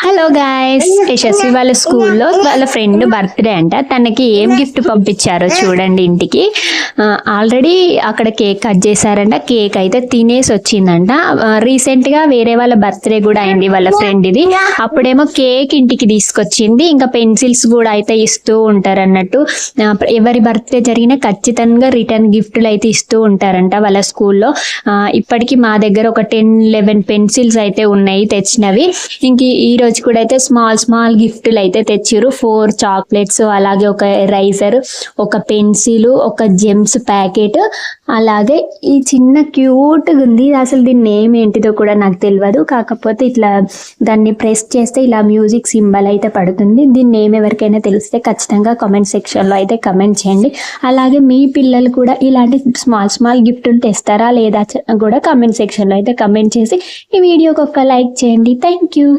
Hello guys, Yashasvi వాళ్ళ స్కూల్లో వాళ్ళ ఫ్రెండ్ బర్త్డే అంట. తనకి ఏం గిఫ్ట్ పంపించారో చూడండి. ఇంటికి ఆల్రెడీ అక్కడ కేక్ కట్ చేశారంట. కేక్ అయితే తినేసి వచ్చిందంట. రీసెంట్గా వేరే వాళ్ళ బర్త్డే కూడా అయింది వాళ్ళ ఫ్రెండ్ ఇది. అప్పుడేమో కేక్ ఇంటికి తీసుకొచ్చింది. ఇంకా పెన్సిల్స్ కూడా అయితే ఇస్తూ ఉంటారు అన్నట్టు. ఎవరి బర్త్డే జరిగినా ఖచ్చితంగా రిటర్న్ గిఫ్ట్లు అయితే ఇస్తూ ఉంటారంట వాళ్ళ స్కూల్లో. ఇప్పటికీ మా దగ్గర ఒక 10-11 పెన్సిల్స్ అయితే ఉన్నాయి తెచ్చినవి. ఇంక ఈ రోజు కూడా అయితే స్మాల్ గిఫ్ట్లు అయితే తెచ్చిరు. 4 చాక్లెట్స్, అలాగే ఒక ఎరైజర్, ఒక పెన్సిల్, ఒక జెమ్స్ ప్యాకెట్, అలాగే ఈ చిన్న క్యూట్గా ఉంది. అసలు దీని నేమ్ ఏంటిదో కూడా నాకు తెలియదు. కాకపోతే ఇట్లా దాన్ని ప్రెస్ చేస్తే ఇలా మ్యూజిక్ సింబల్ అయితే పడుతుంది. దీని నేమ్ ఎవరికైనా తెలిస్తే ఖచ్చితంగా కామెంట్ సెక్షన్లో అయితే కమెంట్ చేయండి. అలాగే మీ పిల్లలు కూడా ఇలాంటి స్మాల్ గిఫ్ట్లు తెస్తారా లేదా కూడా కామెంట్ సెక్షన్లో అయితే కమెంట్ చేసి ఈ వీడియోకి ఒక లైక్ చేయండి. Thank you.